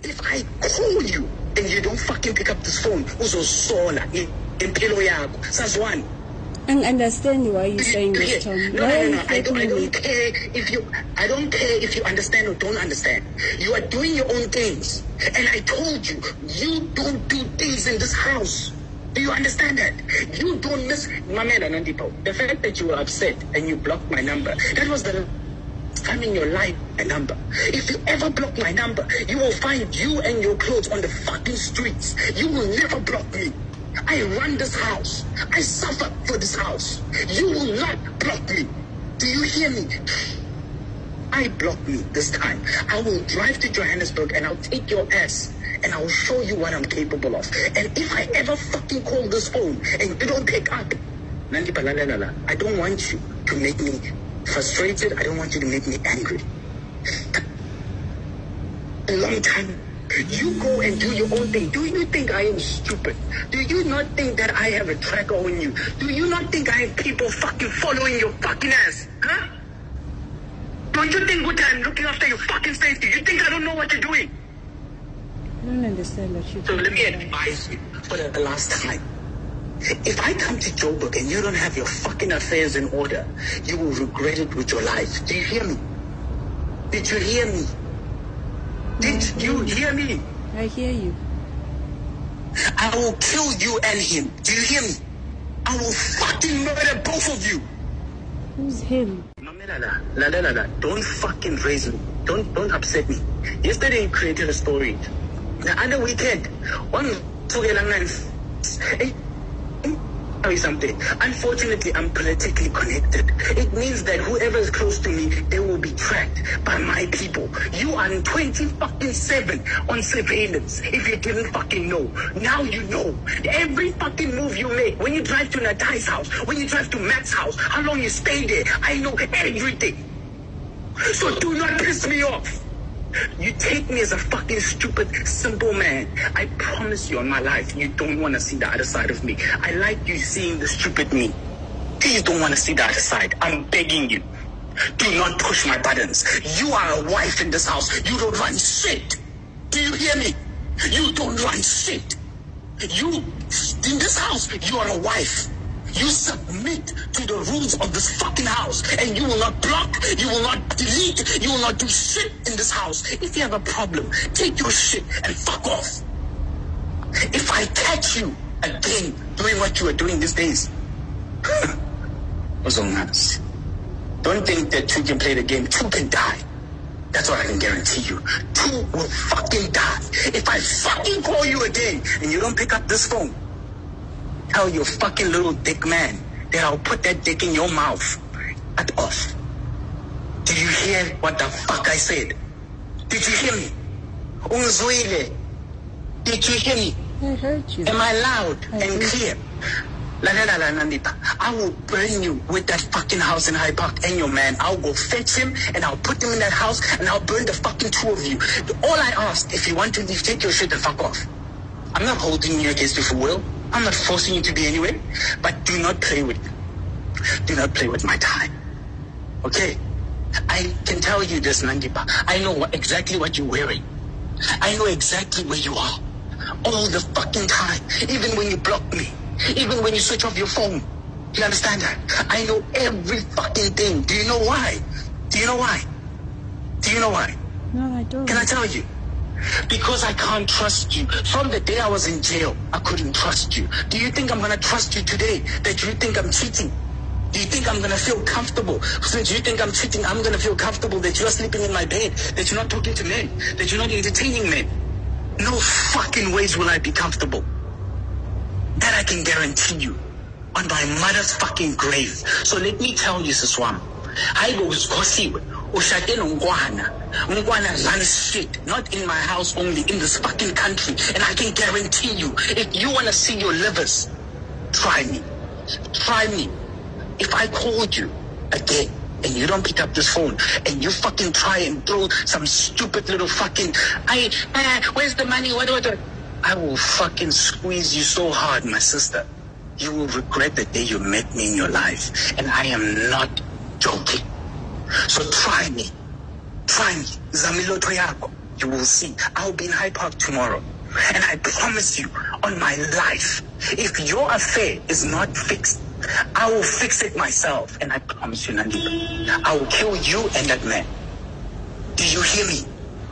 If I call you and you don't fucking pick up this phone, uzosola impilo yakho. Sazwana. I understand why you're saying this, Tom. No. I don't care if you understand or don't understand. You are doing your own things. And I told you, you don't do things in this house. Do you understand that? You don't miss Mamela Nandipo. The fact that you were upset and you blocked my number, that was the time in your life, my number. If you ever block my number, you will find you and your clothes on the fucking streets. You will never block me. I run this house. I suffer for this house. You will not block me. Do you hear me? I block me this time. I will drive to Johannesburg and I'll take your ass and I'll show you what I'm capable of. And if I ever fucking call this phone and you don't pick up, I don't want you to make me frustrated. I don't want you to make me angry. A long time. You go and do your own thing. Do you think I am stupid? Do you not think that I have a tracker on you? Do you not think I have people fucking following your fucking ass? Huh? Don't you think good I'm looking after your fucking safety? You think I don't know what you're doing? I don't understand what you're doing. So let me advise you for the last time. If I come to Joburg and you don't have your fucking affairs in order, you will regret it with your life. Do you hear me? Did you hear me? Did you hear me? I hear you. I will kill you and him. Do you hear me? I will fucking murder both of you. Who's him? Don't fucking raise me. Don't upset me. Yesterday you created a story. The other weekend, something. Unfortunately, I'm politically connected. It means that whoever is close to me, they will be tracked by my people. You are 24/7 on surveillance. If you didn't fucking know, now you know. Every fucking move you make, when you drive to Natai's house, when you drive to Matt's house, how long you stay there, I know everything. So do not piss me off. You take me as a fucking stupid, simple man. I promise you on my life, you don't want to see the other side of me. I like you seeing the stupid me. Please don't want to see the other side. I'm begging you. Do not push my buttons. You are a wife in this house. You don't run shit. Do you hear me? You don't run shit. You, in this house, you are a wife. You submit to the rules of this fucking house, and you will not block, you will not delete, you will not do shit in this house. If you have a problem, take your shit and fuck off. If I catch you again doing what you are doing these days, don't think that two can play the game. Two can die. That's what I can guarantee you. Two will fucking die. If I fucking call you again and you don't pick up this phone, tell your fucking little dick man that I'll put that dick in your mouth. At off. Did you hear what the fuck I said? Did you hear me? Unzwile. Did you hear me? I heard you. Am I loud and clear? I will burn you with that fucking house in Hyde Park and your man. I'll go fetch him and I'll put him in that house and I'll burn the fucking two of you. All I ask, if you want to leave, take your shit and fuck off. I'm not holding you against you for will. I'm not forcing you to be anyway. But do not play with me. Do not play with my time. Okay? I can tell you this, Nandipa. I know exactly what you're wearing. I know exactly where you are. All the fucking time. Even when you block me. Even when you switch off your phone. You understand that? I know every fucking thing. Do you know why? Do you know why? Do you know why? No, I don't. Can I tell you? Because I can't trust you. From the day I was in jail, I couldn't trust you. Do you think I'm going to trust you today? That you think I'm cheating? Do you think I'm going to feel comfortable? Since you think I'm cheating, I'm going to feel comfortable that you're sleeping in my bed, that you're not talking to men, that you're not entertaining men. No fucking ways will I be comfortable. That I can guarantee you. On my mother's fucking grave. So let me tell you, Siswam. I go with Ngwana runs shit, not in my house only, in this fucking country. And I can guarantee you, if you want to see your livers, try me. Try me. If I called you again and you don't pick up this phone and you fucking try and throw some stupid little fucking, where's the money? What? I will fucking squeeze you so hard, my sister. You will regret the day you met me in your life. And I am not joking. So try me. Try me. Zamilo Toyako. You will see. I'll be in Hyde Park tomorrow. And I promise you, on my life, if your affair is not fixed, I will fix it myself. And I promise you, Nandita, I will kill you and that man. Do you hear me?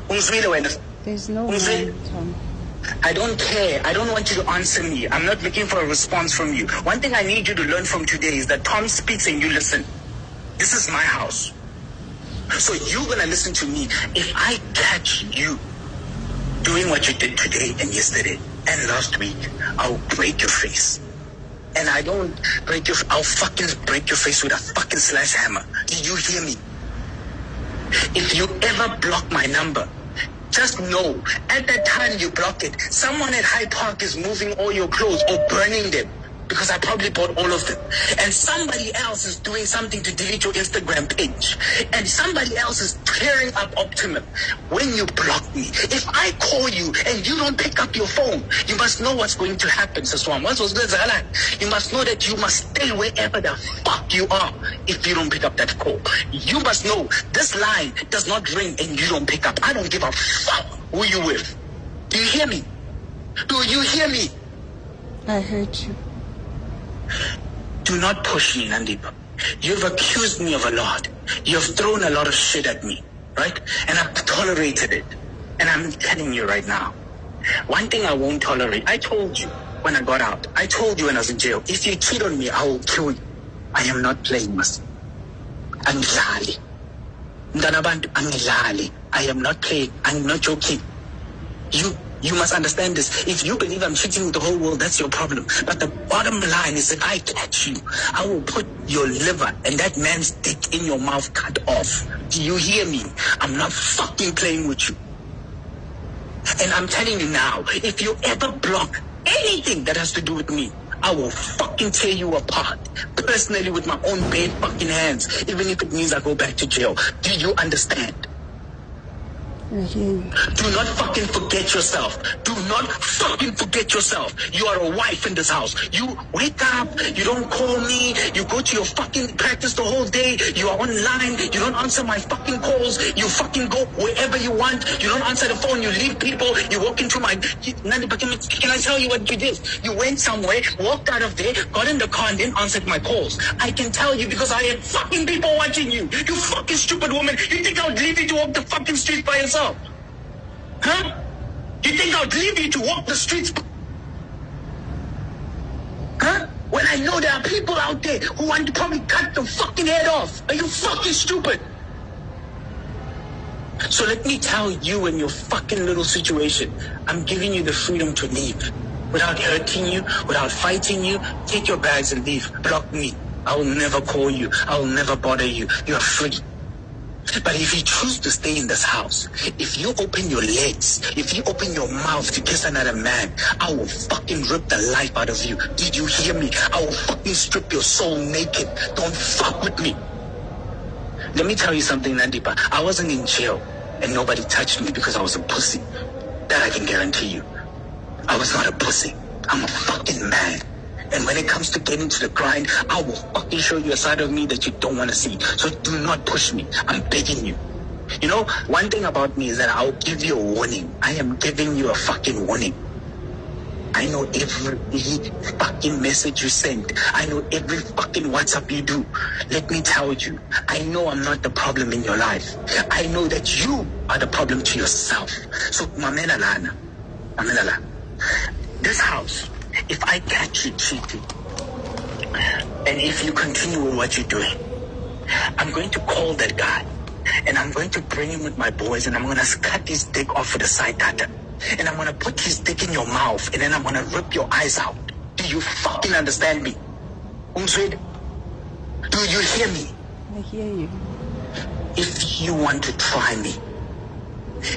There's no way, Tom. I don't care. I don't want you to answer me. I'm not looking for a response from you. One thing I need you to learn from today is that Tom speaks and you listen. This is my house. So you're going to listen to me. If I catch you doing what you did today and yesterday and last week, I'll break your face. And I don't break your... I'll fucking break your face with a fucking sledgehammer. Do you hear me? If you ever block my number, just know, at that time you block it, someone at Hyde Park is moving all your clothes or burning them. Because I probably bought all of them. And somebody else is doing something to delete your Instagram page. And somebody else is tearing up Optimum. When you block me, if I call you and you don't pick up your phone, you must know what's going to happen, Saswam. You must know that you must stay wherever the fuck you are if you don't pick up that call. You must know this line does not ring and you don't pick up. I don't give a fuck who you with. Do you hear me? Do you hear me? I heard you. Do not push me, Nandipa. You've accused me of a lot. You've thrown a lot of shit at me, right? And I've tolerated it. And I'm telling you right now, one thing I won't tolerate. I told you when I got out. I told you when I was in jail. If you cheat on me, I will kill you. I am not playing, mas. Angilali. Ndanabantu, angilali. I am not playing. I'm not joking. You must understand this. If you believe I'm cheating with the whole world, that's your problem. But the bottom line is that I catch you, I will put your liver and that man's dick in your mouth cut off. Do you hear me? I'm not fucking playing with you. And I'm telling you now, if you ever block anything that has to do with me, I will fucking tear you apart. Personally, with my own bare fucking hands. Even if it means I go back to jail. Do you understand? I hear you. Do not fucking forget yourself. Do not fucking forget yourself. You are a wife in this house. You wake up, you don't call me, you go to your fucking practice the whole day, you are online, you don't answer my fucking calls, you fucking go wherever you want, you don't answer the phone, you leave people, you walk into my... Nandi, can I tell you what you did? You went somewhere, walked out of there, got in the car and didn't answer my calls. I can tell you because I had fucking people watching you. You fucking stupid woman. You think I would leave you to walk the fucking street by yourself? Huh? You think I'll leave you to walk the streets? Huh? When I know there are people out there who want to probably cut the fucking head off. Are you fucking stupid? So let me tell you in your fucking little situation, I'm giving you the freedom to leave. Without hurting you, without fighting you, take your bags and leave. Block me. I will never call you. I will never bother you. You are free. But if you choose to stay in this house, if you open your legs, if you open your mouth to kiss another man, I will fucking rip the life out of you. Did you hear me? I will fucking strip your soul naked. Don't fuck with me. Let me tell you something, Nandipa. I wasn't in jail and nobody touched me because I was a pussy. That I can guarantee you. I was not a pussy. I'm a fucking man. And when it comes to getting to the grind, I will fucking show you a side of me that you don't want to see. So do not push me. I'm begging you. You know, one thing about me is that I'll give you a warning. I am giving you a fucking warning. I know every fucking message you send. I know every fucking WhatsApp you do. Let me tell you, I know I'm not the problem in your life. I know that you are the problem to yourself. So, Mamela Lana, this house, if I catch you cheating, and if you continue with what you're doing, I'm going to call that guy, and I'm going to bring him with my boys, and I'm going to cut his dick off with a side cutter, and I'm going to put his dick in your mouth, and then I'm going to rip your eyes out. Do you fucking understand me? Umswed? Do you hear me? I hear you. If you want to try me,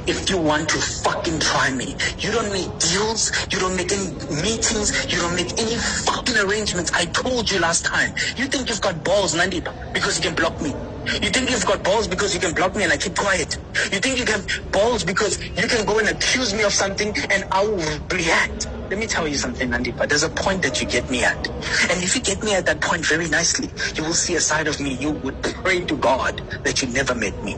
if you want to fucking try me, you don't make deals, you don't make any meetings, you don't make any fucking arrangements. I told you last time. You think you've got balls, Nandi, because you can block me. You think you've got balls because you can block me and I keep quiet. You think you have balls because you can go and accuse me of something and I will react. Let me tell you something, Nandipa. There's a point that you get me at. And if you get me at that point very nicely, you will see a side of me. You would pray to God that you never met me.